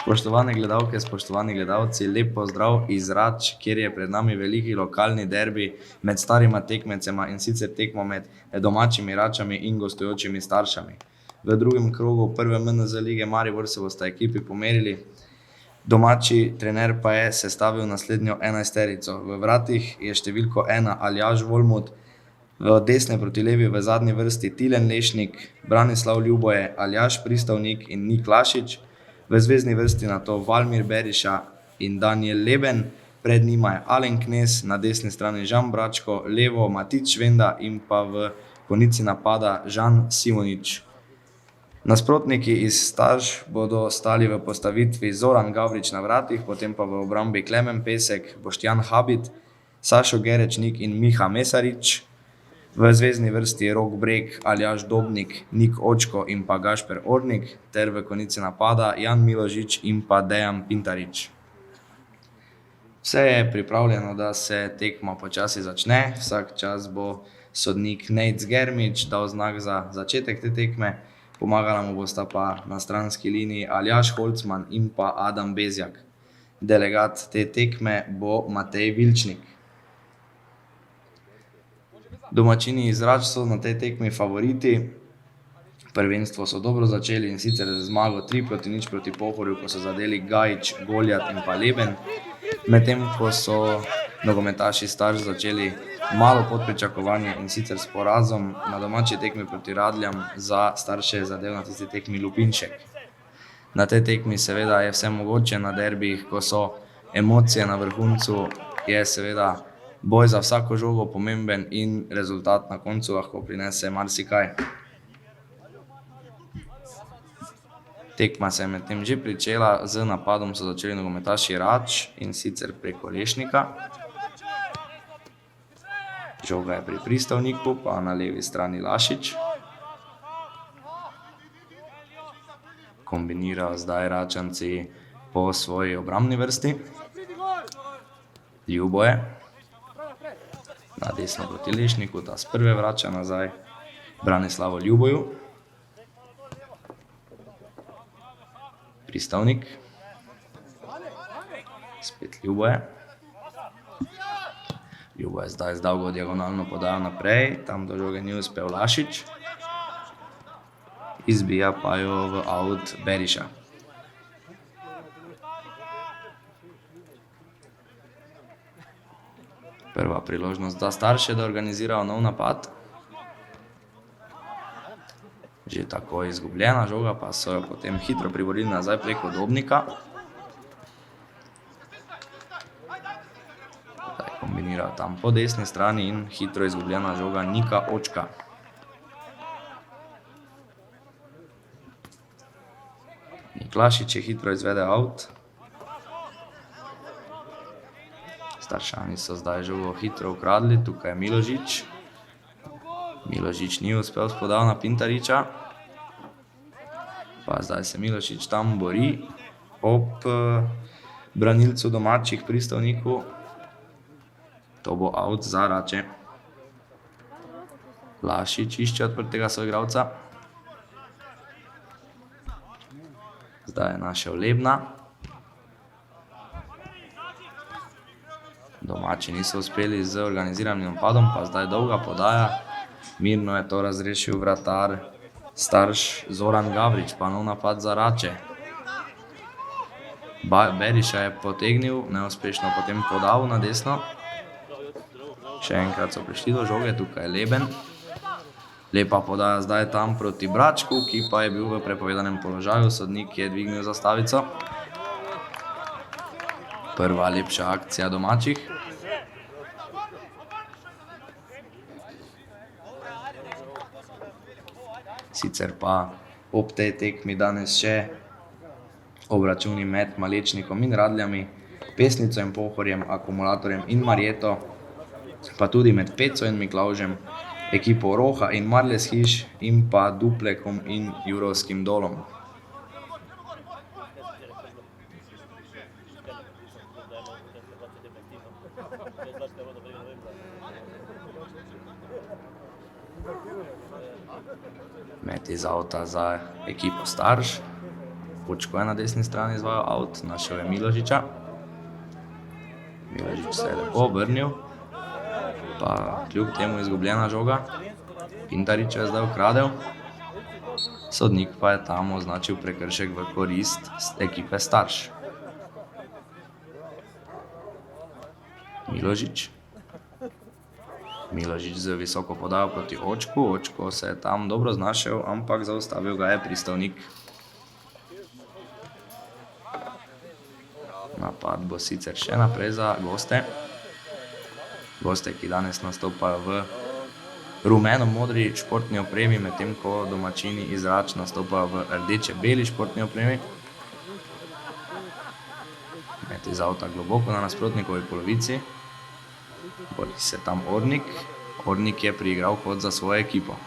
Spoštovane gledalke, spoštovani gledalci, lep pozdrav iz Rač, kjer je pred nami veliki lokalni derbi med starima tekmecema, in sicer tekmo med domačimi Račami in gostujočimi Staršami. V drugem krogu prve MNZ lige Maribor se bosta ekipi pomerili. Domači trener pa je sestavil naslednjo enajsterico. V vratih je številko 1 Aljaž Volmut, v desne proti levi v zadnji vrsti Tilen Lešnik, Branislav Ljuboje, Aljaž Pristavnik in Nik Lašič. V zvezni vrsti nato Valmir Beriša in Danijel Leben, pred njima je Alen Knez, na desni strani Žan Bračko, levo Matic Švenda in pa v konici napada Žan Simonič. Nasprotniki iz Starš bodo stali v postavitvi Zoran Gavrič na vratih, potem pa v obrambi Klemen Pesek, Boštjan Habit, Sašo Gerečnik in Miha Mesarič. V zvezni vrsti je Rok Breg, Aljaž Dobnik, Nik Očko in pa Gašper Ornik, ter v konici napada Jan Miložič in pa Dejan Pintarič. Vse je pripravljeno, da se tekma počasi začne. Vsak čas bo sodnik Nejc Germič dal znak za začetek te tekme, pomagala mu bosta pa na stranski liniji Aljaž Holcman in pa Adam Bezjak. Delegat te tekme bo Matej Vilčnik. Domačini iz Rač so na tej tekmi favoriti. Prvenstvo so dobro začeli, in sicer z zmago 3-0 proti Pohorju, ko so zadeli Gajič, Goljat in pa Leben. Medtem ko so nogometaši Starš začeli malo pod pričakovanje, in sicer s porazom na domači tekmi proti Radljam. Za Starše je zadel na tisti tekmi Lupinšek. Na tej tekmi seveda je vse mogoče, na derbijih, ko so emocije na vrhuncu, je seveda boj za vsako žogo pomemben in rezultat na koncu lahko prinese marsikaj. Tekma se je medtem že pričela, z napadom so začeli nogometaši Rač, in sicer preko Lešnika. Žoga je pri Pristavniku, pa na levi strani Lašič. Kombinirajo zdaj Račanci po svoji obrambni vrsti. Ljuboje na desno proti Lešniku, ta z prve vrača nazaj Branislavu Ljuboju. Pristavnik. Spet Ljuboje. Ljuboje zdaj z dolgo diagonalno podajo naprej, tam do žoge ni uspel Lašič. Izbija pa jo v out Beriša. Prva priložnost za Starše, da organizirajo nov napad. Že tako izgubljena žoga, pa so jo potem hitro priborili nazaj preko Dobnika. Zdaj kombinirajo tam po desni strani in hitro izgubljena žoga Nika Očka. Nik Lašič je hitro izvede out. Staršani so zdaj žogo hitro ukradli, tukaj je Miložič. Miložič ni uspel s podajo na Pintariča. Pa zdaj se Milošič tam bori ob branilcu domačih Pristavniku. To bo out za Rače. Lašič išče odprtega soigralca. Zdaj je našel Lebna. Domači niso uspeli z organiziranim napadom, pa zdaj dolga podaja. Mirno je to razrešil vratar Starš Zoran Gavrič, pa nov napad za Rače. Beriša je potegnil, neuspešno potem podal na desno. Še enkrat so prišli do žoge, tukaj je Leben. Lepa podaja zdaj tam proti Bračku, ki pa je bil v prepovedanem položaju, sodnik je dvignil zastavico. Prva lepša akcija domačih. Sicer pa ob tej tekmi danes še obračuni med Malečnikom in Radljami, Pesnico in Pohorjem, Akumulatorjem in Marjeto, pa tudi med Peco in Miklavžem, ekipo Roha in Marles Hiš in pa Duplekom in Jurovskim Dolom. Met iz avta za ekipo Starš. Očko je na desni strani izvajal out, našel je Miložiča. Miložič se je lepo obrnil, pa kljub temu izgubljena žoga. Pintarič je zdaj ukradel. Sodnik pa je tam označil prekršek v korist ekipe Starš. Miložič. Miložič z visoko podajo proti Očku. Očko se je tam dobro znašel, ampak zaustavil ga je Pristovnik. Napad bo sicer še naprej za goste. Goste, ki danes nastopajo v rumeno-modri športni opremi, medtem ko domačini iz Rač nastopajo v rdeče-beli športni opremi. Met iz avta globoko na nasprotnikovi polovici. Bori se tam Ornik. Ornik je priigral kot za svojo ekipo.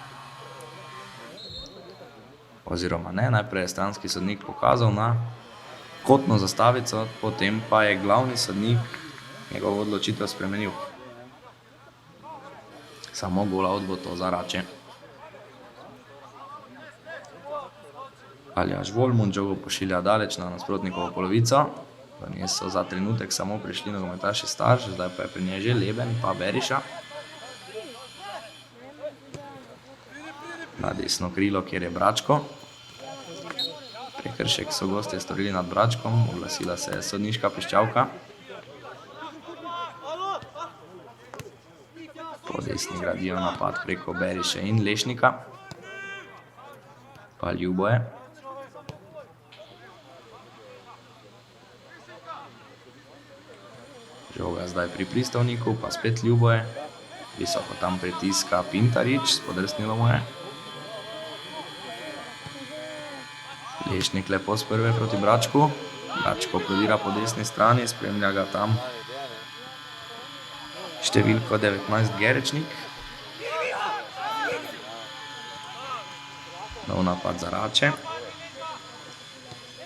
Oziroma ne, najprej je stranski sodnik pokazal na kotno zastavico, potem pa je glavni sodnik njegovo odločitev spremenil. Samo gol out bo to za Rače. Aljaž Volmund žogo pošilja daleč na nasprotnikovo polovico. V njej so za trenutek samo prišli nogometaši Starš, zdaj pa je pri njej že Leben pa Beriša. Na desno krilo, kjer je Bračko. Prekršek so gostje storili nad Bračkom, oglasila se je sodniška piščalka. Po desni gradijo napad preko Beriše in Lešnika. Pa Ljuboje. Žoga zdaj pri Pristovniku, pa spet Ljuboje. Visoko tam pritiska Pintarič, spodrsnilo mu je. Lešnik lepo z prve proti Bračku. Bračko prodira po desni strani, spremlja ga tam številko 19 Gerečnik. Nov napad za Rače.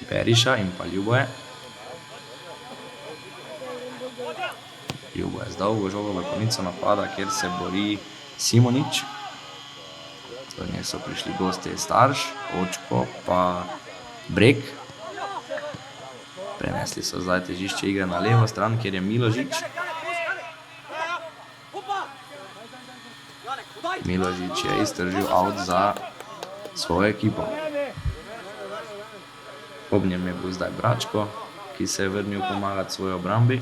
Beriša in pa Ljuboje. Ljuboje z dolgo žogo v konico napada, kjer se bori Simonič. Do nje so prišli gostje Starš, Očko pa Breg. Prenesli so zdaj težišče igre na levo stran, kjer je Miložič. Miložič je iztržil out za svojo ekipo. Ob njem je bil zdaj Bračko, ki se je vrnil pomagati svoji obrambi.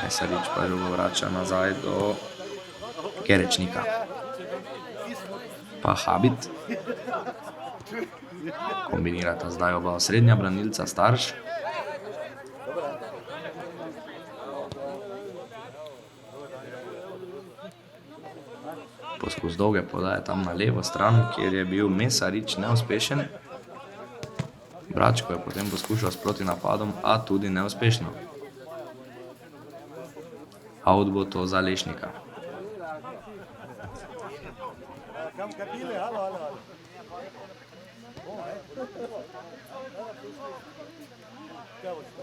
Mesarič pa žogo vrača nazaj do Gerečnika. Pa Habit. Kombinirata zdaj oba osrednja branilca Starš. Poskus dolge podaje tam na levo stran, kjer je bil Mesarič neuspešen. Bračko je potem poskušal s protinapadom, a tudi neuspešno. Out bo to za Lešnika.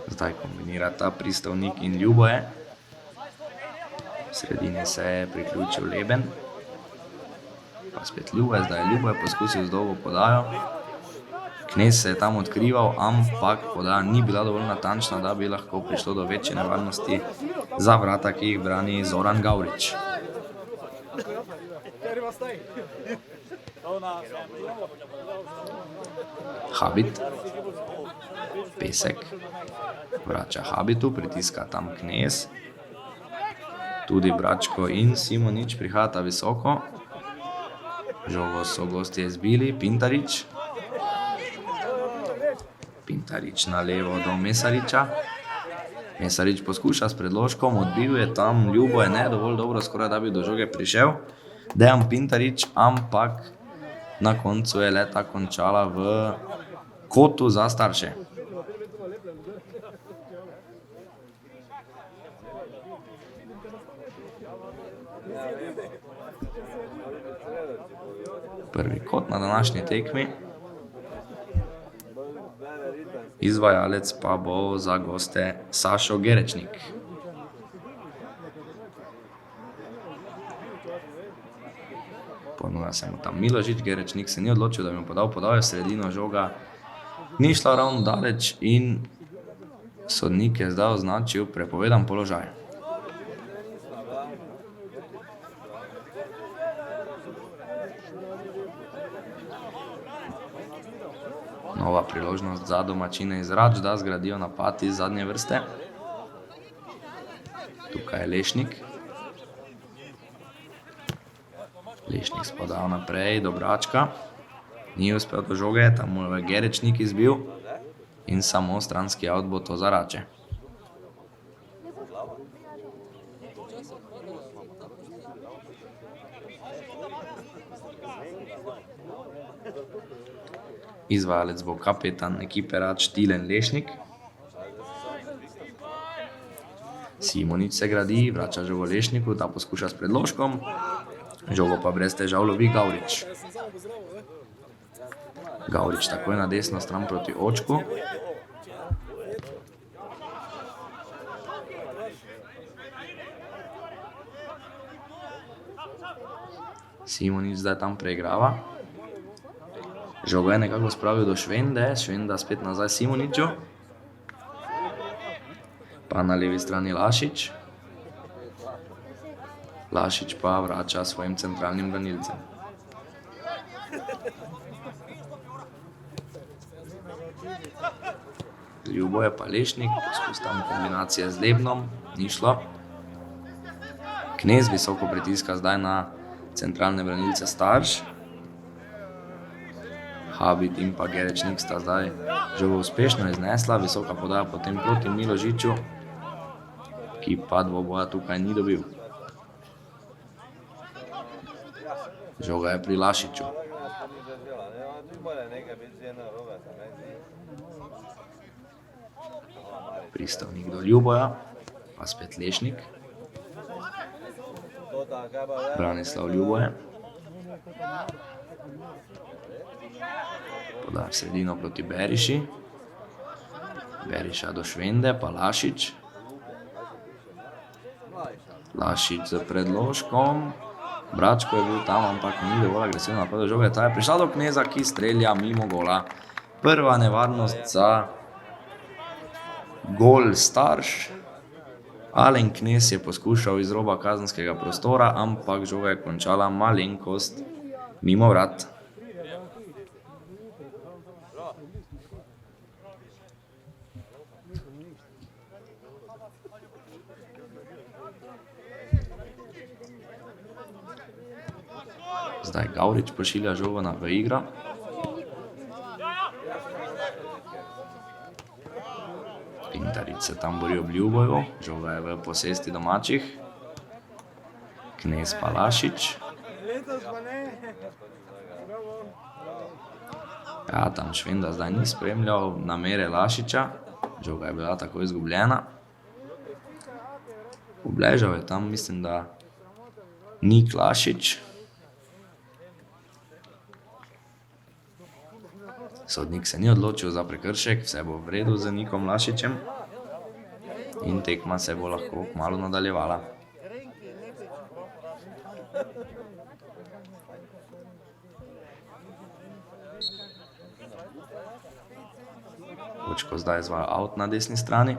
Zdaj kombinirata Pristovnik in Ljuboje. V sredini se je priključil Leben. Pa spet Ljuboje, zdaj je Ljuboje poskusil z dolgo podajo. Knez se je tam odkrival, ampak podaja ni bila dovolj natančna, da bi lahko prišlo do večje nevarnosti za vrata, ki jih brani Zoran Gavrič. Habit. Pesek. Vrača Habitu, pritiska tam Knez. Tudi Bračko in Simonič prihajata visoko. Žogo so gostje izbili, Pintarič. Pintarič na levo do Mesariča. Mesarič poskuša s predložkom, odbil je tam Ljuboje ne dovolj dobro, skoraj da bi do žoge prišel. Dejan Pintarič, ampak na koncu je leta končala v kotu za Starše. Prvi kot na današnji tekmi. Izvajalec pa bo za goste Sašo Gerečnik. Ponuja se mu tam Milošič, Gerečnik se ni odločil, da bi mu podal podajo, sredino žoga ni šla ravno daleč in sodnik je zdaj označil prepovedan položaj. Nova priložnost za domačine iz Rač, da zgradijo napad iz zadnje vrste. Tukaj je Lešnik. Lešnik spodal naprej do Bračka. Ni uspel do žoge, tam mu je Gerečnik izbil in samo stranski out bo to za Rače. Izvajalec bo kapetan ekipe Rač Tilen Lešnik. Simonič se gradi, vrača žogo Lešniku, ta poskuša s predložkom. Žogo pa brez težav lovi Gavrič. Gavrič takoj na desno stran proti Očku. Simonič zdaj tam preigrava. Žogo je nekako spravil do Švende, Švenda spet nazaj Simoniču. Pa na levi strani Lašič. Lašič pa vrača svojim centralnim branilcem. Ljubo je pa Lešnik, poskus tam kombinacije z Lebnom, ni šlo. Knez visoko pritiska zdaj na centralne branilce Starš. Habit in pa Gerečnik sta zdaj žogo uspešno iznesla, visoka podaja potem proti Milošiču, ki pa dvoboja tukaj ni dobil. Žoga je pri Lašiču. Pristavnik do Ljuboja, pa spet Lešnik. Branislav Ljuboje. Podaja v sredino proti Beriši. Beriša do Švende, pa Lašič. Lašič z predložkom. Bračko je bil tam, ampak ni dovolj agresivno napadal žoge. Ta je prišla do Kneza, ki strelja mimo gola. Prva nevarnost za gol Starš. Alen Knez je poskušal iz roba kazenskega prostora, ampak žoga je končala malenkost mimo vrat. Zdaj Gavrič pošilja žogo v igro. Pintarič se tam bori ob Ljuboju, žoga je v posesti domačih. Knez pa Lašič. Ja, tam Švenda zdaj ni spremljal namere Lašiča, žoga je bila tako izgubljena. Obležal je tam, mislim, da Nik Lašič. Sodnik se ni odločil za prekršek, vse bo v redu z Nikom Lašičem in tekma se bo lahko kmalu nadaljevala. Očko zdaj izvaja out na desni strani.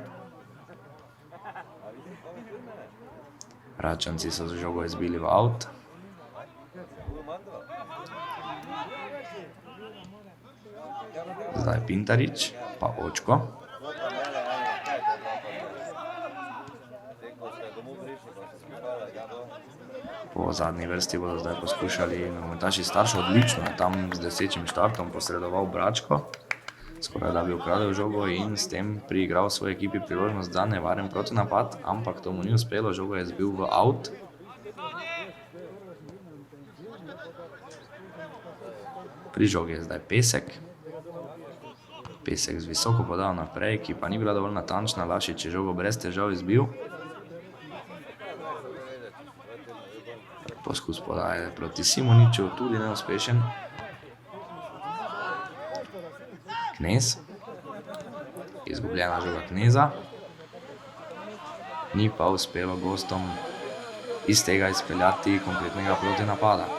Račanci so z žogo izbili v out. Zdaj Pintarič, pa Očko. Po zadnji vrsti bodo zdaj poskušali nogometaši Starš, odlično je tam z desečim štartom posredoval Bračko. Skoraj da bi ukradel žogo in s tem priigral svoji ekipi priložnost za nevaren protinapad, ampak to mu ni uspelo, žogo je zbil v out. Pri žogi je zdaj Pesek. Pesek z visoko podal naprej, ki pa ni bila dovolj natančna, Lašič je žogo brez težav izbil. Poskus podaje proti Simoniču, tudi neuspešen. Knez. Izgubljena žoga Kneza. Ni pa uspelo gostom iz tega izpeljati kompletnega protinapada.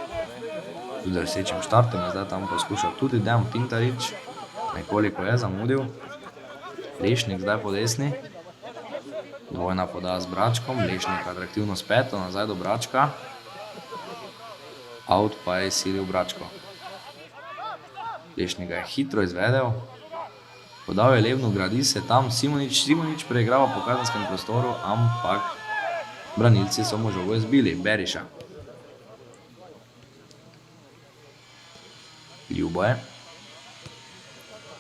z drsečim štartom je zdaj tam poskušal tudi Dejan Pintarič, nekoliko je zamudil. Lešnik zdaj po desni. Dvojna podaja z Bračkom, Lešnik atraktivno s peto, nazaj do Bračka. Out pa je izsilil Bračko. Lešnik ga je hitro izvedel. Podal je Lebnu, gradi se tam Simonič preigrava po kazenskem prostoru, ampak branilci so mu žogo izbili, Beriša. Ljuboje.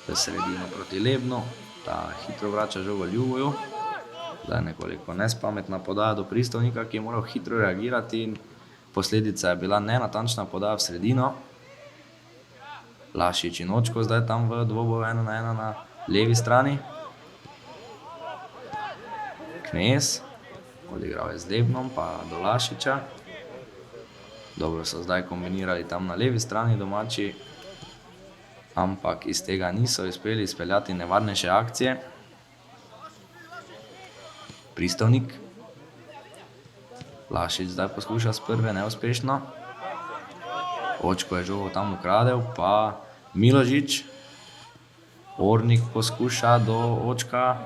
V sredino proti Lebnu, ta hitro vrača žogo Ljuboju. Zdaj nekoliko nespametna podaja do Pristovnika, ki je moral hitro reagirati in posledica je bila nenatančna podaja v sredino. Lašič in Očko zdaj tam v dvoboju 1-1 na levi strani. Knez, odigral je z Lebnom, pa do Lašiča. Dobro so zdaj kombinirali tam na levi strani domači, ampak iz tega niso uspeli izpeljati nevarnejše akcije. Pristovnik. Lašič zdaj poskuša s prve, neuspešno. Očko je žogo tam ukradel, pa Miložič. Ornik poskuša do Očka.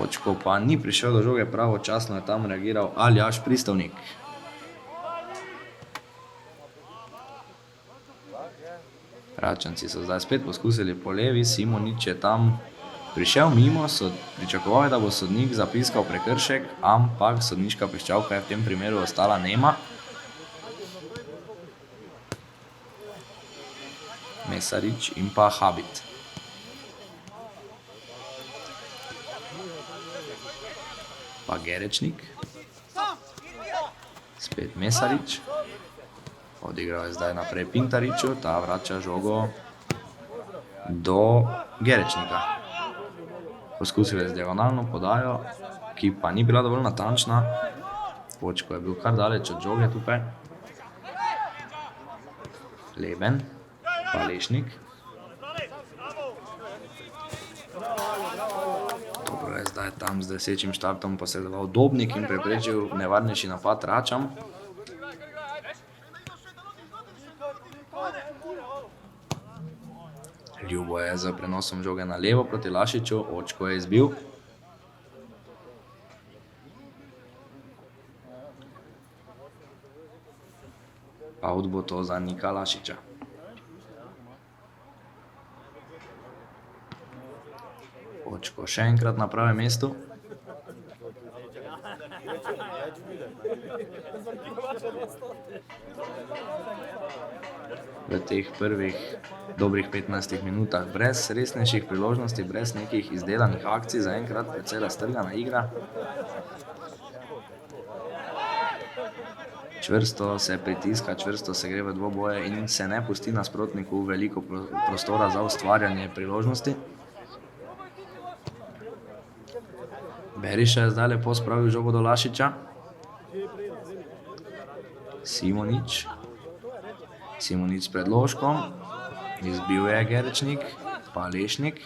Očko pa ni prišel do žoge, pravočasno je tam reagiral Aljaž Pristovnik. Račanci so zdaj spet poskusili po levi, Simonič je tam prišel mimo, pričakoval je, da bo sodnik zapiskal prekršek, ampak sodniška piščalka je v tem primeru ostala nema. Mesarič in pa Habit. Pa Gerečnik. Spet Mesarič. Odigral je zdaj naprej Pintariču, ta vrača žogo do Gerečnika. Poskusil je z diagonalno podajo, ki pa ni bila dovolj natančna. Očko je bil kar daleč od žoge tukaj. Leben, pa Lešnik. Dobro je zdaj tam z drsečim štartom posredoval Dobnik in preprečil nevarnejši napad Račam. Ljubo je z prenosom žoge na levo proti Lašiču, Očko je izbil. Out bo to za Nika Lašiča. Očko še enkrat na pravem mestu. V teh prvih dobrih 15 minutah brez resnejših priložnosti, brez nekih izdelanih akcij, zaenkrat precej raztrgana igra. Čvrsto se pritiska, čvrsto se gre v dvoboje in se ne pusti nasprotniku veliko prostora za ustvarjanje priložnosti. Beriša je zdaj lepo spravil žogo do Lašiča. Simonič. Simonič s predložkom. Izbil je Gerečnik, pa Lešnik.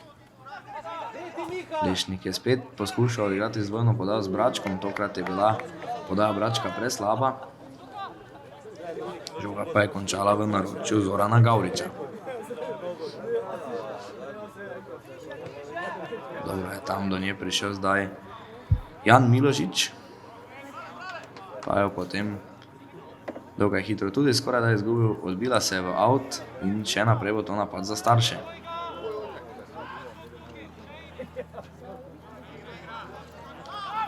Lešnik je spet poskušal odigrati z dvojno podajo z Bračkom, tokrat je bila podaja Bračka preslaba. Žoga pa je končala v naročju Zorana Gavriča. Dobro je tam do nje prišel zdaj Jan Miložič. Pa jo potem dokaj hitro tudi skoraj da je izgubil, odbila se je v out in še naprej bo to napad za starše.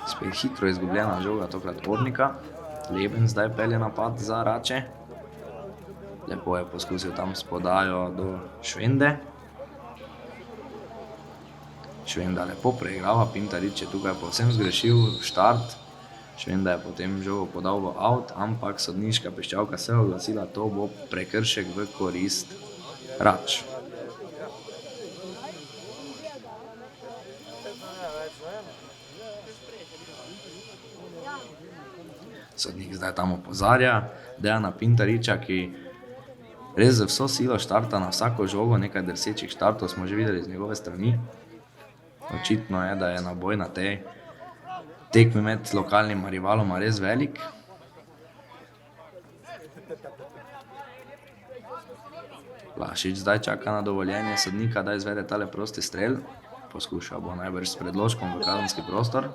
Spet hitro izgubljena žoga, tokrat Ornika. Leben zdaj pelje napad za Rače. Lepo je poskusil tam s podajo do Švende. Švenda lepo preigrava, Pintarič je tukaj povsem zgrešil štart. Švenda je potem žogo podal v out, ampak sodniška piščalka se je oglasila, to bo prekršek v korist Rač. Sodnik zdaj tam opozarja Dejana Pintariča, ki res z vso silo štarta na vsako žogo, nekaj drsečih štartov smo že videli z njegove strani. Očitno je, da je naboj na tej tekmi med lokalnima rivaloma res velik. Lašič zdaj čaka na dovoljenje sodnika, da izvede tale prosti strel. Poskušal bo najbrž s predložkom v kazenski prostor.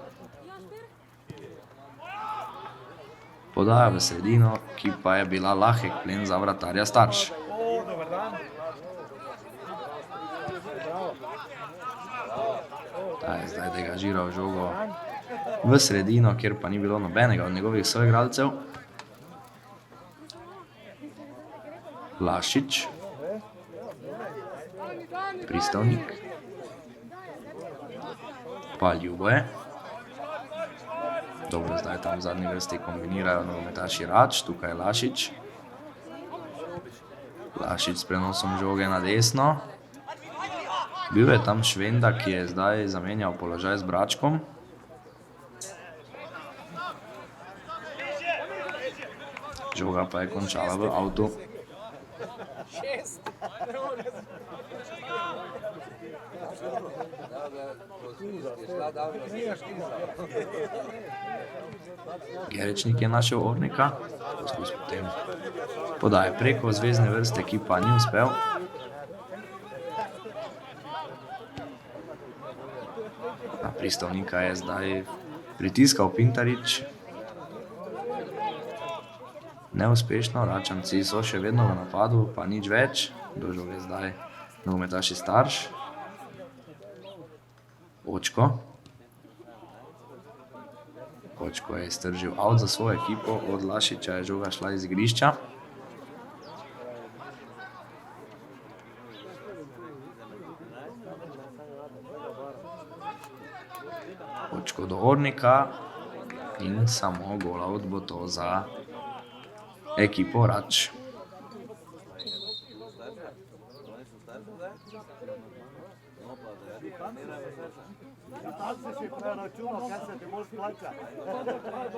Podaja v sredino, ki pa je bila lahek plen za vratarja Starš. Ta je zdaj degažiral žogo v sredino, kjer pa ni bilo nobenega od njegovih soigralcev. Lašič. Pristavnik. Pa Ljuboje. Dobro, zdaj tam v zadnji vrsti kombinirajo nogometaši Rač, tukaj je Lašič. Lašič s prenosom žoge na desno. Bil je tam Švenda, ki je zdaj zamenjal položaj z Bračkom. Žoga pa je končala v avtu. Gerečnik je našel Ornika. Poskus potem podaje preko zvezne vrste, ki pa ni uspel. Na pristavnika je zdaj pritiskal Pintarič. Neuspešno, Račanci so še vedno v napadu, pa nič več. Do žoge zdaj nogometaši Starš. Očko. Očko je iztržil avt za svojo ekipo, od Lašiča je žoga šla iz igrišča. Očko do Ornika in samo golavt bo to za ekipo Rač.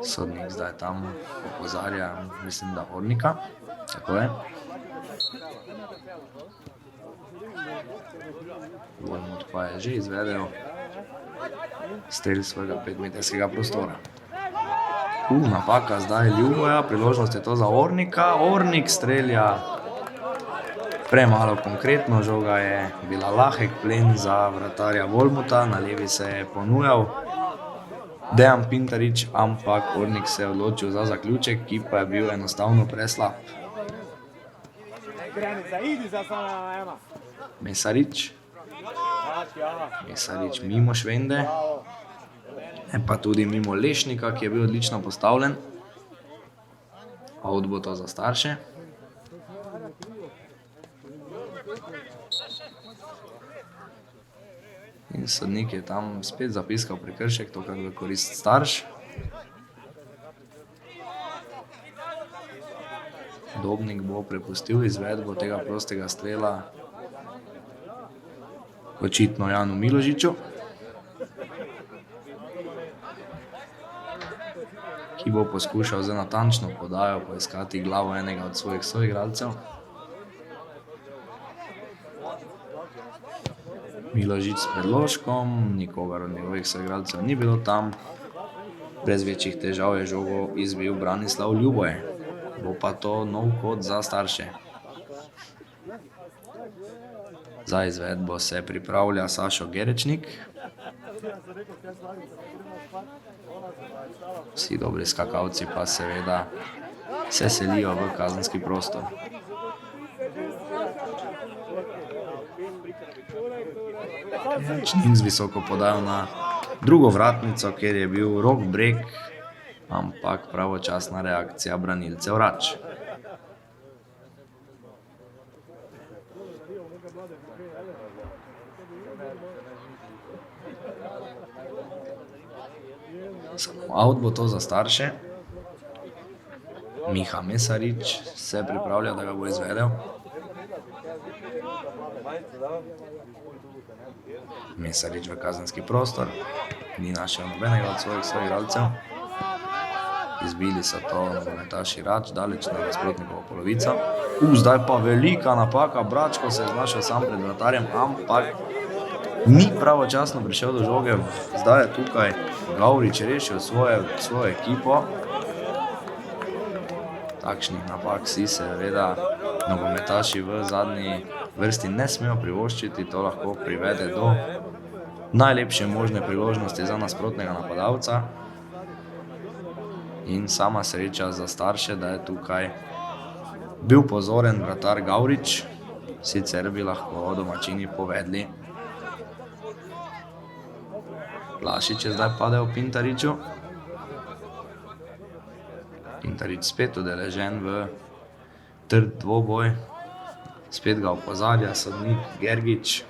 Sodnik zdaj tam opozarja, mislim, da Ornika. Tako je. Volmut pa je že izvedel strel svojega 5-metrskega prostora. Napaka zdaj Ljuboja, priložnost je to za Ornika. Ornik strelja premalo konkretno, žoga je bila lahek plen za vratarja Volmuta, na levi se je ponujal Dejan Pintarič, ampak Ornik se je odločil za zaključek, ki pa je bil enostavno preslab. Mesarič. Mesarič mimo Švende. Pa tudi mimo Lešnika, ki je bil odlično postavljen. Avt bo to za Starše. In sodnik je tam spet zapiskal prekršek, tokrat v korist Starš. Dobnik bo prepustil izvedbo tega prostega strela očitno Janu Miložiču, ki bo poskušal z natančno podajo poiskati glavo enega od svojih soigralcev. Miložič s predložkom, nikogar od njegovih soigralcev ni bilo tam. Brez večjih težav je žogo izbil Branislav Ljuboje. Bo pa to nov kot za Starše. Za izvedbo se pripravlja Sašo Gerečnik. Vsi dobri skakalci pa seveda se selijo v kazenski prostor. Gerečnik z visoko podajo na drugo vratnico, kjer je bil rok breg, ampak pravočasna reakcija branilcev Rač. Samo avt bo to za Starše. Miha Mesarič se pripravlja, da ga bo izvedel. Mesarič v kazenski prostor. Ni našel nobenega od svojih soigralcev. Izbili so to nogometaši Rač, daleč na nasprotnikovo polovico. Zdaj pa velika napaka, Bračko se je znašel sam pred vratarjem, ampak ni pravočasno prišel do žoge. Zdaj je tukaj Gavrič rešil svojo ekipo. Takšnih napak si seveda nogometaši v zadnji vrsti ne smejo privoščiti, to lahko privede do najlepše možne priložnosti za nasprotnega napadalca. In sama sreča za starše, da je tukaj bil pozoren vratar Gavrič, sicer bi lahko domačini povedli. Lašič je zdaj padel Pintariču. Pintarič spet udeležen v trd dvoboj. Spet ga opozarja sodnik Gergič.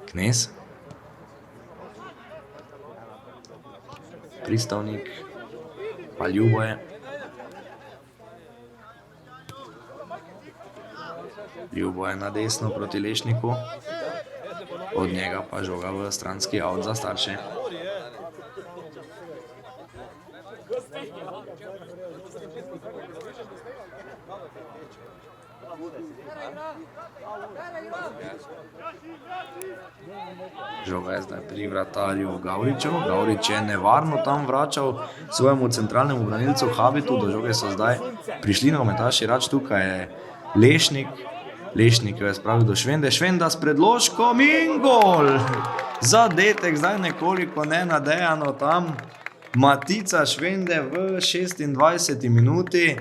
Knez. Pristavnik. Pa Ljuboje. Ljuboje na desno proti Lešniku. Od njega pa žoga v stranski out za starše. Žoga je zdaj pri vratarju Gavriču. Gavrič je nevarno tam vračal svojemu centralnemu branilcu Habitu. Do žoge so zdaj prišli nogometaši Rač. Tukaj je Lešnik. Lešnik jo je spravil do Švende. Švenda s predložkom in gol! Zadetek zdaj nekoliko nenadejano tam. Matica Švende v 26. minuti.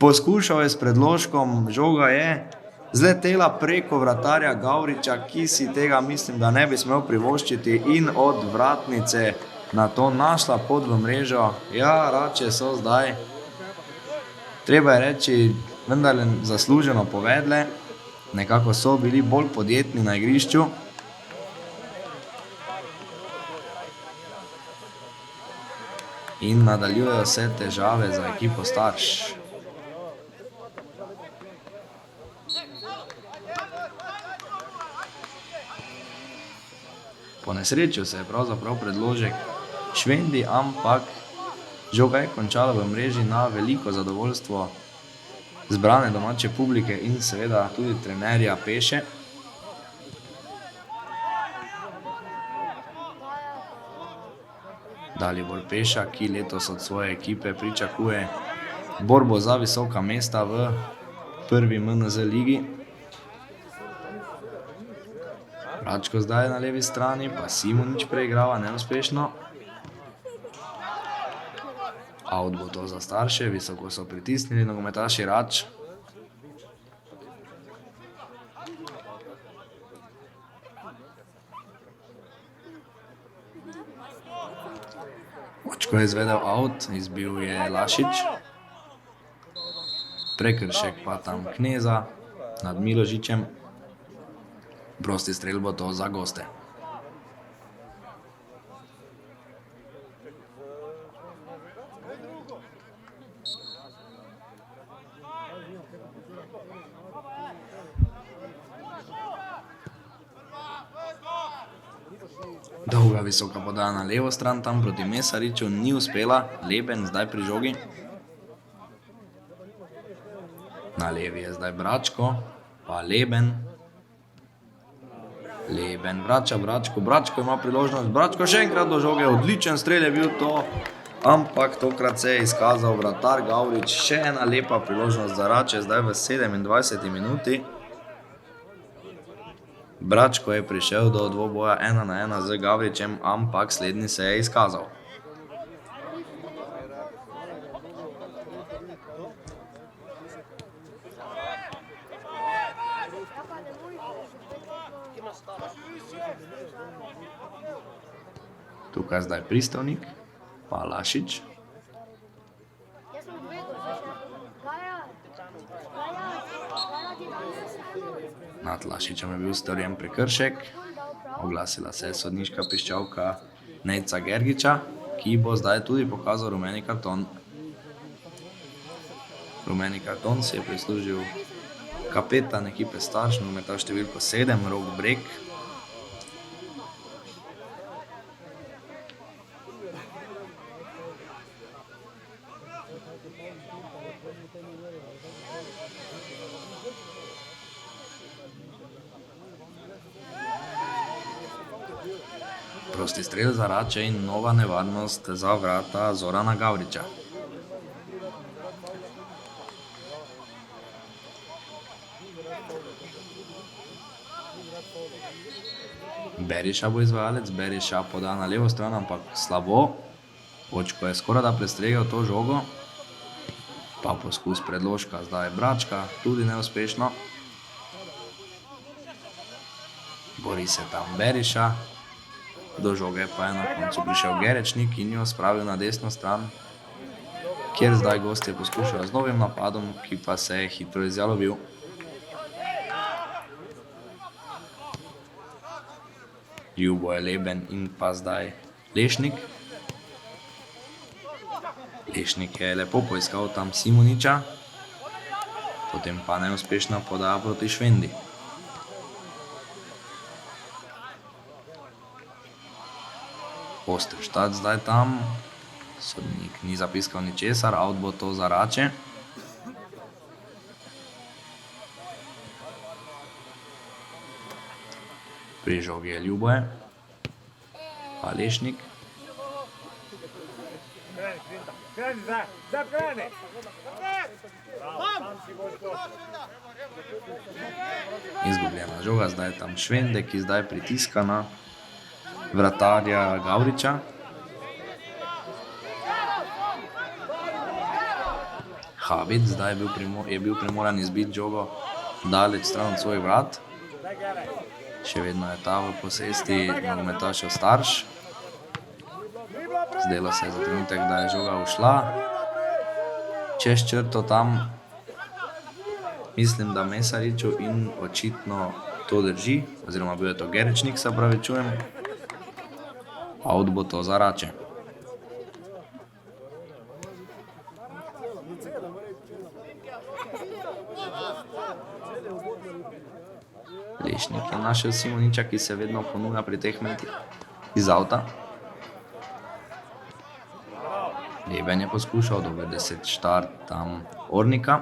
Poskušal je s predložkom, žoga je zletela preko vratarja Gavriča, ki si tega mislim, da ne bi smel privoščiti, in od vratnice na to našla pot v mrežo. Ja, Rače so zdaj, treba je reči, vendarle zasluženo povedle. Nekako so bili bolj podjetni na igrišču. In nadaljujejo se težave za ekipo Starš. Ponesrečil se je pravzaprav predložek Švendi, ampak žoga je končala v mreži na veliko zadovoljstvo zbrane domače publike in seveda tudi trenerja Peše. Dalibor Peša, ki letos od svoje ekipe pričakuje borbo za visoka mesta v prvi MNZ ligi. Račko zdaj na levi strani, pa Simonič preigrava neuspešno. Out bo to za starše, visoko so pritisnili nogometaši Rač. Očko je izvedel out, izbil je Lašič. Prekršek pa tam Kneza nad Miložičem. Prosti strel bo to za goste. Dolga visoka podaja na levo stran, tam proti Mesariču ni uspela. Leben zdaj pri žogi. Na levi je zdaj Bračko, pa Leben. Leben vrača Bračko, Bračko ima priložnost, Bračko še enkrat do žoge, odličen strel je bil to, ampak tokrat se je izkazal vratar Gavrič. Še ena lepa priložnost za Rače, zdaj v 27. minuti. Bračko je prišel do dvoboja 1-1 z Gavričem, ampak slednji se je izkazal. Tukaj zdaj Pristavnik, pa Lašič. Nad Lašičem je bil storjen prekršek. Oglasila se je sodniška piščalka Nejca Gergiča, ki bo zdaj tudi pokazal rumeni karton. Rumeni karton si je prislužil kapetan ekipe Starš, nogometaš številko 7, Rok Brek. Prosti strel za Rače in nova nevarnost za vrata Zorana Gavriča. Beriša bo izvajalec, Beriša poda na levo stran, ampak slabo. Očko je skoraj da prestregel to žogo. Pa poskus predložka, zdaj Bračka, tudi neuspešno. Bori se tam Beriša. Do žoge pa je na koncu prišel Gerečnik in jo spravil na desno stran, kjer zdaj gostje poskušajo z novim napadom, ki pa se je hitro izjalovil. Ljubo je Leben in pa zdaj Lešnik. Lešnik je lepo poiskal tam Simoniča, potem pa neuspešna podaja proti Švendi. Osterštad zdaj tam, sodnik ni zapiskal ničesar, out bo to za Rače. Pri žogi je Ljuboje, pa Lešnik. Izgubljena žoga, zdaj je tam Švende, ki zdaj pritiska na vratarja Gavriča. Habit zdaj je bil primoran izbiti žogo daleč stran od svojih vrat. Še vedno je ta v posesti nogometašev Starš. Zdelo se je za trenutek, da je žoga ušla čez črto tam. Mislim, da Mesariču in očitno to drži, oziroma bil je to Gerečnik, se opravičujem. Out bo to za Rače. Lešnik je našel Simoniča, ki se vedno ponuja pri teh metih iz avta. Leben je poskušal, dober 10 štart tam Ornika.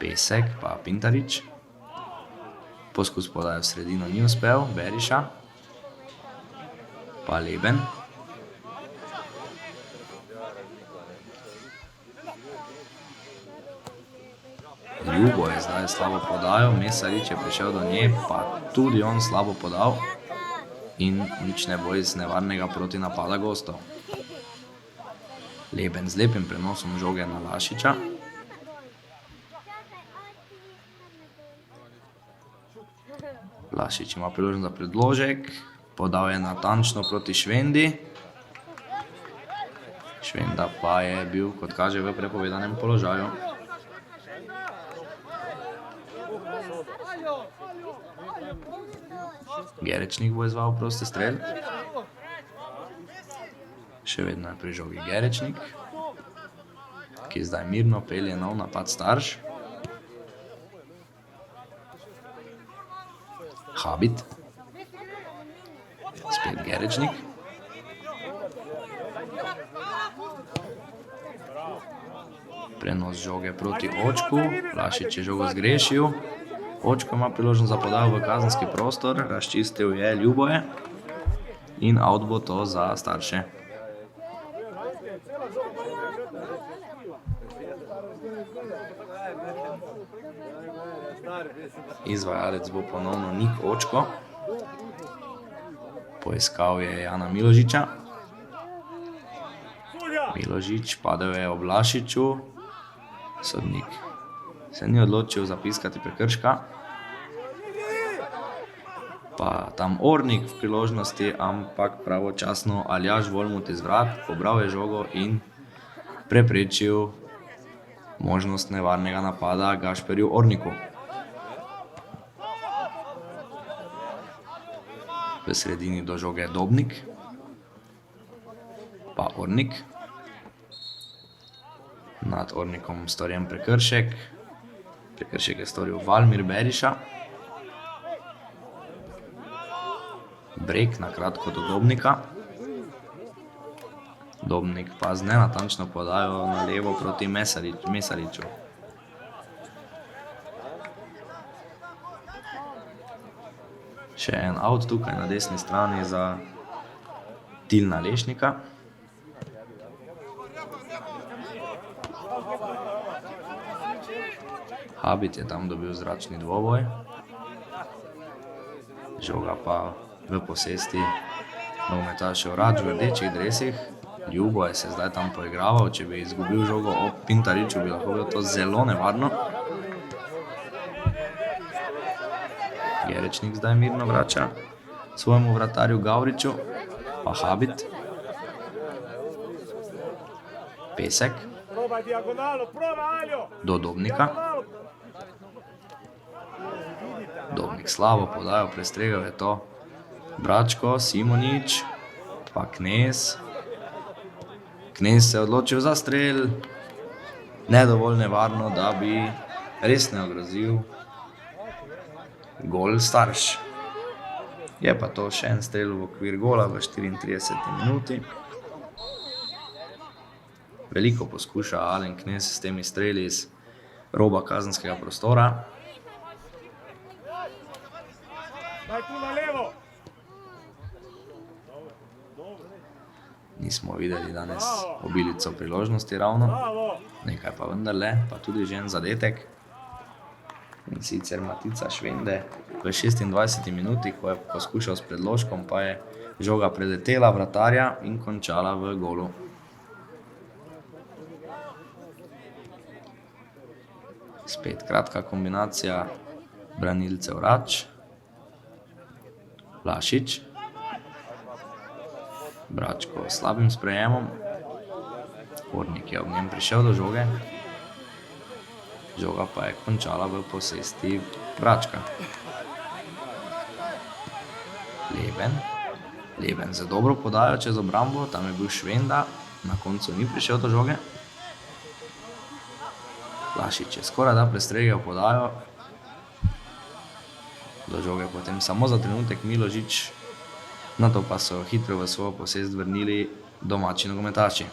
Pesek pa Pintarič. Poskus podaje v sredino ni uspel, Beriša. Pa Leben. Ljubo je zdaj slabo podajal, Mesarič je prišel do nje, pa tudi on slabo podal. In nič ne bo iz nevarnega protinapada gostov. Leben z lepim prenosom žoge na Lašiča. Lašič ima priložnost za predložek, podal je natančno proti Švendi. Švenda pa je bil, kot kaže, v prepovedanem položaju. Gerečnik bo izval prosti strel. Še vedno je pri žogi Gerečnik, ki zdaj mirno pelje nov napad Starš. Habit. Spet Gerečnik. Prenos žoge proti Očku, Lašič je žogo zgrešil. Očko ima priložnost za podajo v kazenski prostor, razčistil je Ljuboje in out bo to za Starše. Izvajalec bo ponovno Nik Očko. Poiskal je Jana Miložiča. Miložič padel je ob Lašiču. Sodnik se ni odločil zapiskati prekrška. Pa tam Ornik v priložnosti, ampak pravočasno Aljaž Volmut iz vrat pobral je žogo in preprečil možnost nevarnega napada Gašperju Orniku. V sredini do žoge Dobnik, pa Ornik. Nad Ornikom storjen prekršek. Prekršek je storil Valmir Beriša. Brek na kratko do Dobnika. Dobnik pa z nenatančno podajo na levo proti Mesariču. Še en out tukaj na desni strani za Tilna Lešnika. Habit je tam dobil zračni dvoboj. Žoga pa v posesti nogometašev Rač v rdečih dresih. Ljubo je se zdaj tam poigraval, če bi izgubil žogo ob Pintariču, bi lahko bilo to zelo nevarno. Gerečnik zdaj mirno vrača svojemu vratarju Gavriču, pa Habit. Pesek. Do Dobnika. Dobnik slabo podajo, prestregal je to Bračko, Simonič, pa Knez. Knez se je odločil za strel, ne dovolj nevarno, da bi res ne ogrozil gol Starš. Je pa to še en strel v okvir gola v 34. minuti. Veliko poskuša Alen Knez s temi streli iz roba kazenskega prostora. Nismo videli danes obilico priložnosti ravno, nekaj pa vendarle, pa tudi že en zadetek. In sicer Matica Švende v 26. minuti, ko je poskušal s predložkom, pa je žoga preletela vratarja in končala v golu. Spet kratka kombinacija branilcev Rač. Vlašič. Bračko s slabim sprejemom. Ornik je ob njem prišel do žoge. Žoga pa je končala v posesti Bračka. Leben za dobro podajo čez obrambo, tam je bil Švenda, na koncu ni prišel do žoge. Vlašič je skoraj da prestregel podajo. Do žoge potem samo za trenutek Miložič, nato pa so hitro v svojo posest vrnili domači nogometaši.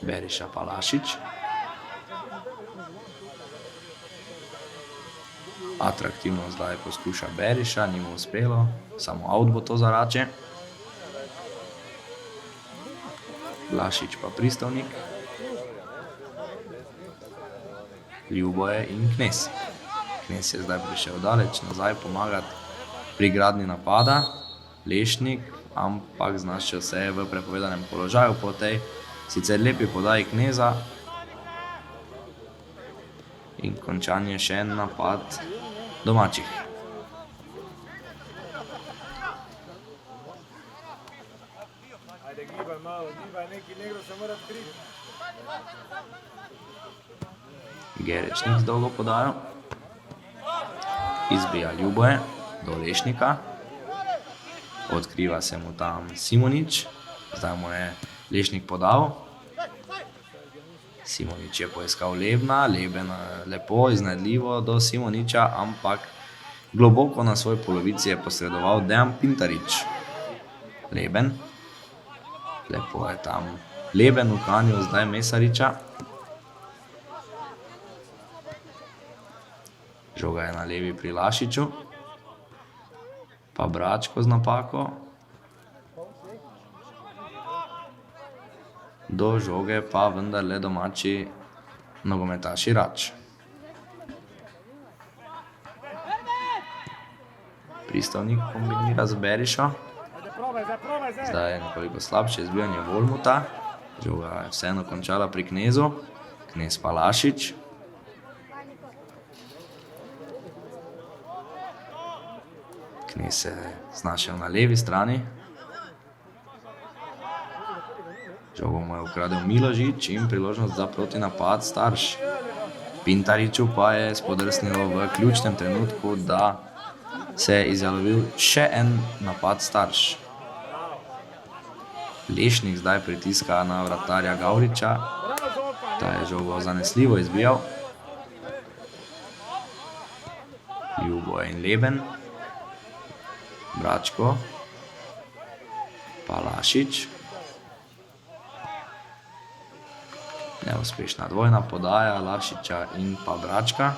Beriša pa Lašič. Atraktivno zdaj poskuša Beriša, ni mu uspelo, samo out bo to za Rače. Lašič pa Pristovnik. Ljuboje in Knez. Knez je zdaj prišel daleč nazaj pomagati pri gradnji napada. Lešnik, ampak znašel se je v prepovedanem položaju po tej sicer lepi podaji Kneza. In končanje še en napad domačih. Gerečnik z dolgo podajo. Izbija Ljuboje do Lešnika. Odkriva se mu tam Simonič. Zdaj mu je Lešnik podal. Simonič je poiskal Lebna. Leben lepo, iznajdljivo do Simoniča, ampak globoko na svoj polovici je posredoval Dejan Pintarič. Leben. Lepo je tam Leben ukanil zdaj Mesariča. Žoga je na levi pri Lašiču. Pa Bračko z napako. Do žoge pa vendarle domači nogometaši Rač. Pristovnik kombinira z Berišo. Zdaj je nekoliko slabše izbijanje Volmuta. Žoga je vseeno končala pri Knezu. Knez pa Lašič. Knez se je znašel na levi strani. Žogo mu je ukradel Miložič in priložnost za protinapad Starš. Pintariču pa je spodrsnilo v ključnem trenutku, da se je izjalovil še en napad Starš. Lešnik zdaj pritiska na vratarja Gavriča. Ta je žogo zanesljivo izbijal. Ljubo in Leben. Bračko. Pa Lašič. Neuspešna dvojna podaja Lašiča in pa Bračka.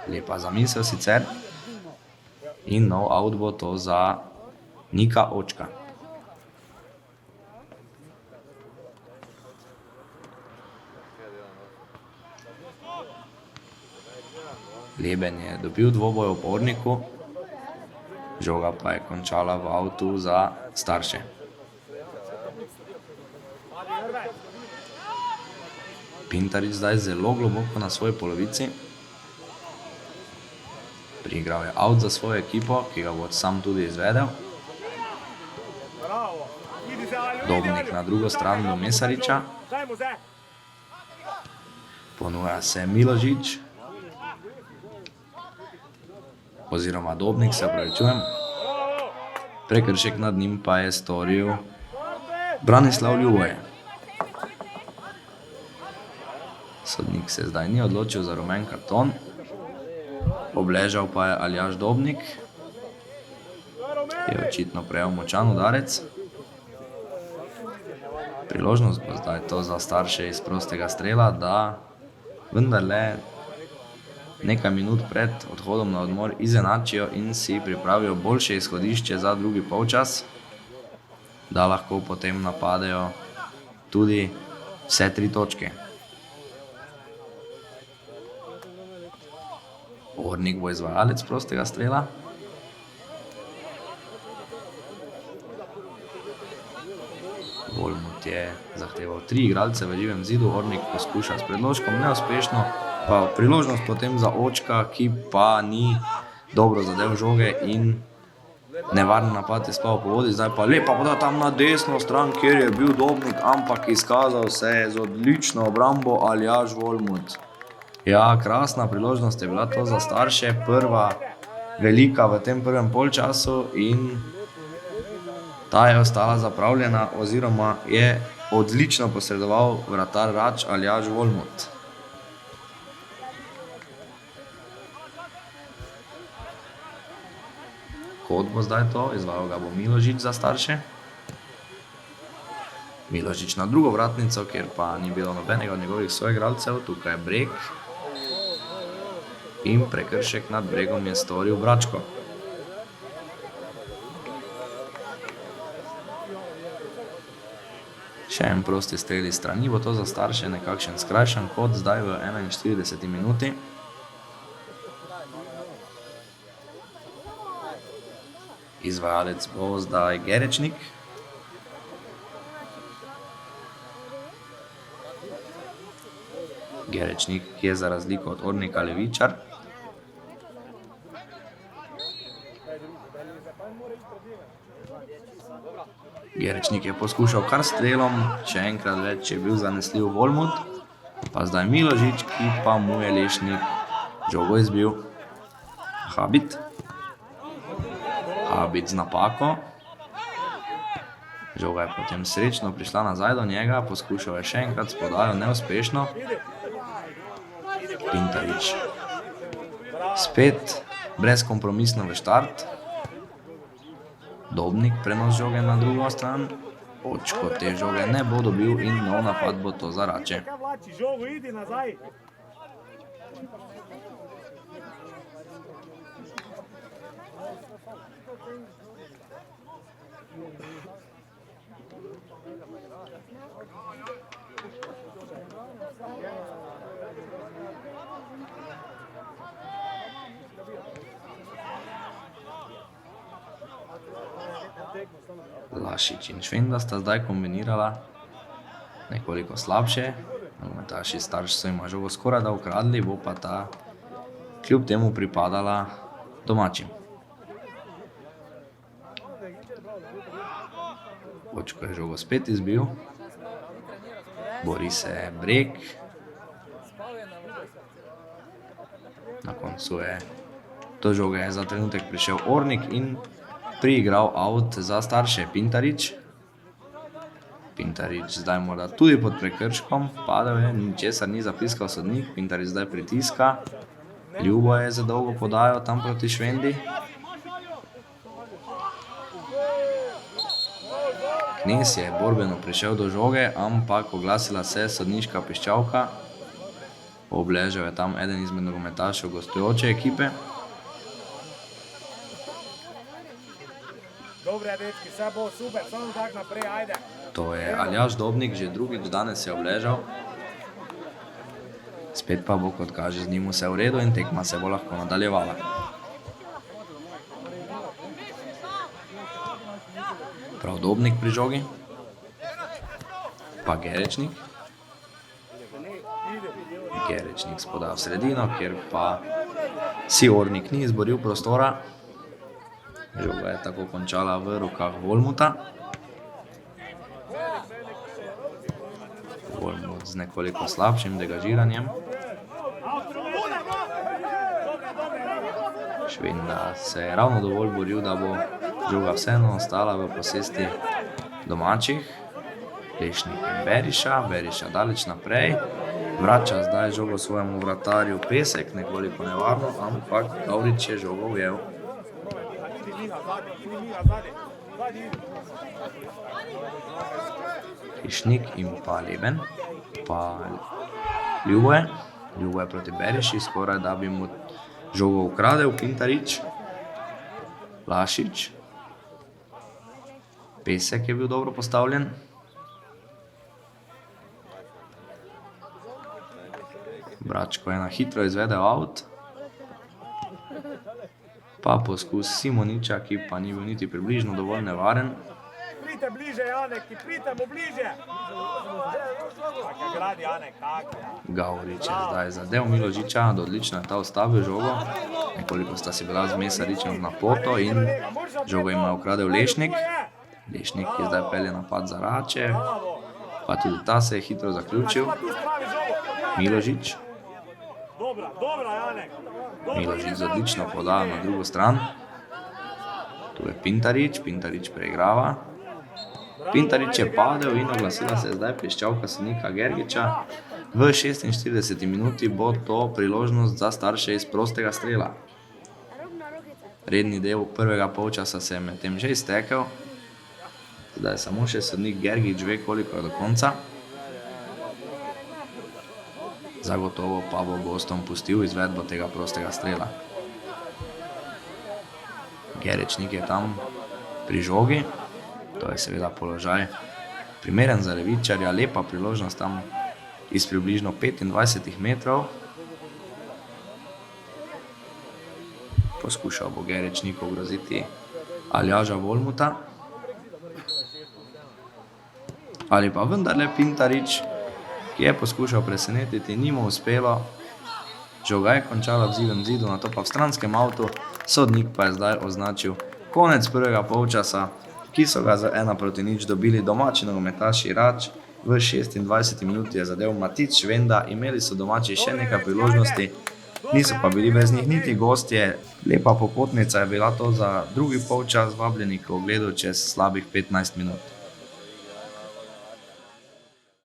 Lepa zamisel sicer. In nov out bo to za Nika Očka. Leben je dobil dvoboj v Orniku, žoga pa je končala v avtu za starše. Pintarič zdaj zelo globoko na svoji polovici. Priigral je avt za svojo ekipo, ki ga bo sam tudi izvedel. Dobnik na drugo stran do Mesariča. Ponuja se Miložič. Oziroma Dobnik, se opravičujem. Prekršek nad njim pa je storil Branislav Ljuboje. Sodnik se zdaj ni odločil za rumen karton. Obležal pa je Aljaž Dobnik, ki je očitno prejel močan udarec. Priložnost bo zdaj to za starše iz prostega strela, da vendarle nekaj minut pred odhodom na odmor izenačijo in si pripravijo boljše izhodišče za drugi polčas, da lahko potem napadejo tudi vse 3 točke. Ornik bo izvajalec prostega strela. Volmut je zahteval 3 igralce v živem zidu, Ornik poskuša s predložkom, neuspešno, pa priložnost potem za Očka, ki pa ni dobro zadev žoge in nevarni napad je spal po vodi. Zdaj pa lepa poda tam na desno stran, kjer je bil Dobnik, ampak izkazal se je z odlično obrambo Aljaž Volmut. Ja, krasna priložnost je bila to za starše, prva velika v tem prvem polčasu in ta je ostala zapravljena oziroma je odlično posredoval vratar Rač Aljaž Volmut. Kot bo zdaj to, izvajal ga bo Miložič za starše. Miložič na drugo vratnico, kjer pa ni bilo nobenega od njegovih soigralcev, tukaj je breg. In prekršek nad bregom je storil Bračko. Še en prosti strel iz strani, bo to za starše nekakšen skrajšan kot zdaj v 41. minuti. Izvajalec bo zdaj Gerečnik. Gerečnik je za razliko od Ornika levičar. Gerečnik je poskušal kar strelom, še enkrat več je bil zanesljiv Volmut, pa zdaj Miložič, ki pa mu je Lešnik žogo izbil. Habit z napako. Žoga je potem srečno prišla nazaj do njega, poskušal je še enkrat s podajo, neuspešno. Pintarič spet brezkompromisno v štart. Dobnik prenos žoge na drugo stran. Očko te žoge ne bo dobil in nov napad bo to za Rače. Lašič in Švenda sta zdaj kombinirala nekoliko slabše. Nogometaši starš so jima žogo skoraj da ukradli, bo pa ta kljub temu pripadala domačim. Očko je žogo spet izbil. Bori se breg. Na koncu je do žoge za trenutek prišel Ornik in priigral avt za starše Pintarič. Pintarič zdaj morda tudi pod prekrškom, padel je, ničesar ni zapiskal sodnik, Pintarič zdaj pritiska. Ljubo je za dolgo podajo tam proti Švendi. Knez je borbeno prišel do žoge, ampak oglasila se je sodniška piščalka. Obležal je tam eden izmed nogometašev gostujoče ekipe. To je Aljaž Dobnik, že drugič danes je obležal. Spet pa bo, kot kaže, z njim vse v redu in tekma se bo lahko nadaljevala. Prav Dobnik pri žogi. Pa Gerečnik. Gerečnik spoda v sredino, kjer pa si Ornik ni izboril prostora. Žoga je tako končala v rokah Volmuta. Volmut z nekoliko slabšim degažiranjem. Švenda se je ravno dovolj boril, da bo žoga vseeno ostala v posesti domačih. Lešnik in Beriša daleč naprej. Vrača zdaj žogo svojemu vratarju Pesek, nekoliko nevarno, ampak Gavrič je žogo ujel. Hišnik in pa Leben, pa Ljuboje proti Beriši, skoraj da bi mu žogo ukradel Pintarič. Lašič. Pesek je bil dobro postavljen. Bračko je na hitro izvedel out. Pa poskus Simoniča, ki pa ni bil niti približno dovolj nevaren. Pridite bliže, Janek, pridite mu bliže. Gavrič je zdaj zadev Miložiča, odlično je ta ustavil žogo. Nekoliko sta si bila z Mesaričem na poto in žogo ima ukradel Lešnik. Lešnik je zdaj pelje napad za Rače, pa tudi ta se je hitro zaključil. Miložič. Miložič odlično poda na drugo stran. Tu je Pintarič preigrava. Pintarič je padel in oglasila se je zdaj piščalka sodnika Gergiča. V 46 minuti bo to priložnost za starše iz prostega strela. Redni del prvega polčasa se je medtem že iztekel. Zdaj samo še sodnik Gergič ve, koliko je do konca. Zagotovo pa bo gostom pustil izvedbo tega prostega strela. Gerečnik je tam pri žogi. To je seveda položaj primeren za levičarja, lepa priložnost tam iz približno 25 metrov. Poskušal bo Gerečnik ogroziti Aljaža Volmuta. Ali pa vendarle Pintarič, ki je poskušal presenetiti, ni mu uspelo. Žoga je končala v zidem zidu, nato pa v stranskem avtu. Sodnik pa je zdaj označil konec prvega polčasa, ki so ga za 1-0 dobili domači nogometaši Rač. V 26 minuti je zadev Matic Švenda, imeli so domači še nekaj priložnosti, niso pa bili brez njih niti gostje. Lepa popotnica je bila to za drugi polčas, vabljeni k ogledu čez slabih 15 minut.